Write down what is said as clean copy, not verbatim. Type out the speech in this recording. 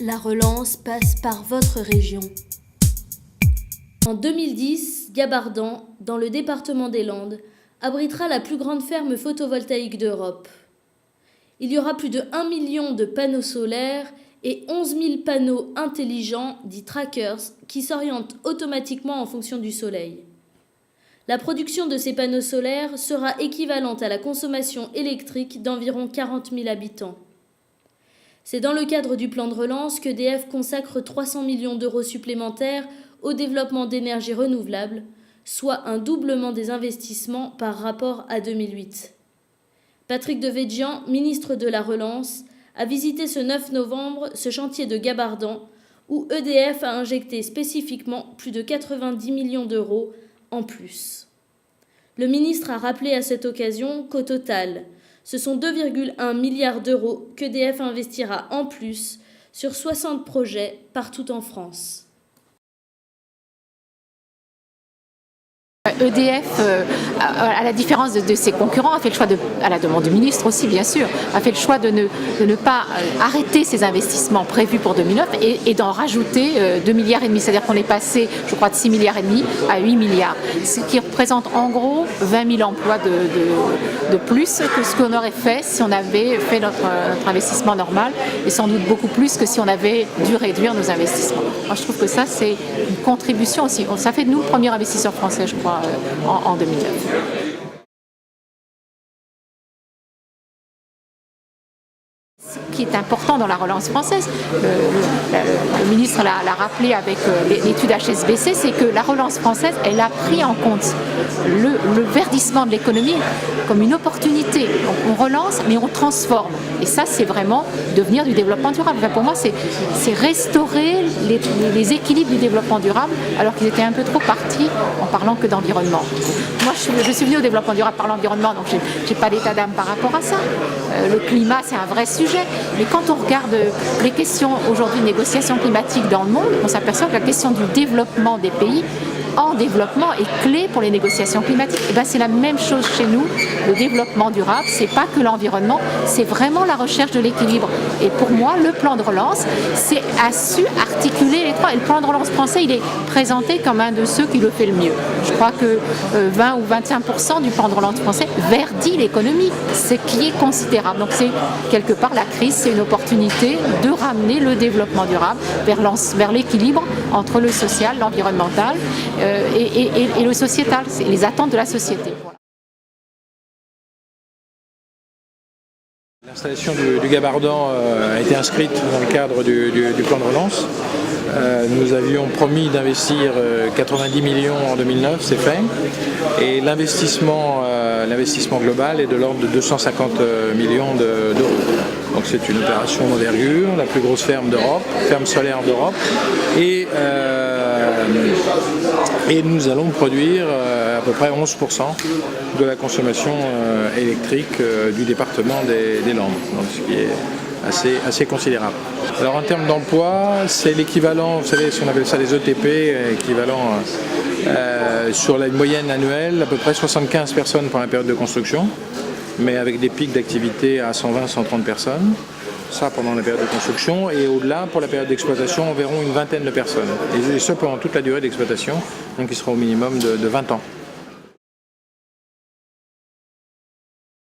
La relance passe par votre région. En 2010, Gabardan, dans le département des Landes, abritera la plus grande ferme photovoltaïque d'Europe. Il y aura plus de 1 million de panneaux solaires et 11 000 panneaux intelligents, dits trackers, qui s'orientent automatiquement en fonction du soleil. La production de ces panneaux solaires sera équivalente à la consommation électrique d'environ 40 000 habitants. C'est dans le cadre du plan de relance qu'EDF consacre 300 millions d'euros supplémentaires au développement d'énergies renouvelables, soit un doublement des investissements par rapport à 2008. Patrick Devedjian, ministre de la Relance, a visité ce 9 novembre ce chantier de Gabardan où EDF a injecté spécifiquement plus de 90 millions d'euros en plus. Le ministre a rappelé à cette occasion qu'au total, ce sont 2,1 milliards d'euros qu'EDF investira en plus sur 60 projets partout en France. EDF, à la différence de ses concurrents, a fait le choix, à la demande du ministre aussi bien sûr, a fait le choix de ne pas arrêter ses investissements prévus pour 2009 et d'en rajouter 2,5 milliards. C'est-à-dire qu'on est passé, je crois, de 6,5 milliards à 8 milliards, ce qui représente en gros 20 000 emplois de plus que ce qu'on aurait fait si on avait fait notre investissement normal, et sans doute beaucoup plus que si on avait dû réduire nos investissements. Moi, je trouve que ça, c'est une contribution aussi. Ça fait de nous le premier investisseur français, je crois, en 2009. Ce qui est important dans la relance française, le ministre l'a rappelé avec l'étude HSBC, c'est que la relance française, elle a pris en compte le verdissement de l'économie comme une opportunité. Donc on relance, mais on transforme. Et ça, c'est vraiment devenir du développement durable. Enfin, pour moi, c'est restaurer les équilibres du développement durable, alors qu'ils étaient un peu trop partis en parlant que d'environnement. Moi, je suis venue au développement durable par l'environnement, donc je n'ai pas d'état d'âme par rapport à ça. Le climat, c'est un vrai sujet. Mais quand on regarde les questions aujourd'hui de négociations climatiques dans le monde, on s'aperçoit que la question du développement des pays en développement est clé pour les négociations climatiques. Et bien, c'est la même chose chez nous. Le développement durable, c'est pas que l'environnement, c'est vraiment la recherche de l'équilibre. Et pour moi, le plan de relance, a su articuler les trois. Et le plan de relance français, il est présenté comme un de ceux qui le fait le mieux. Je crois que 20 ou 25% du plan de relance français verdit l'économie, ce qui est considérable. Donc c'est quelque part la crise, c'est une opportunité de ramener le développement durable vers l'équilibre entre le social, l'environnemental et le sociétal, c'est les attentes de la société. Voilà. L'installation du Gabardan a été inscrite dans le cadre du plan de relance. Nous avions promis d'investir 90 millions en 2009, c'est fait. Et l'investissement global est de l'ordre de 250 millions d'euros. Donc c'est une opération d'envergure, la plus grosse ferme d'Europe, ferme solaire d'Europe. Et nous allons produire à peu près 11% de la consommation électrique du département des Landes, donc ce qui est assez considérable. Alors en termes d'emploi, c'est l'équivalent, vous savez, on appelle ça les ETP, équivalent sur la moyenne annuelle, à peu près 75 personnes pour la période de construction, mais avec des pics d'activité à 120-130 personnes. Ça pendant la période de construction, et au-delà, pour la période d'exploitation, environ une vingtaine de personnes. Et ce pendant toute la durée d'exploitation, donc qui sera au minimum de 20 ans.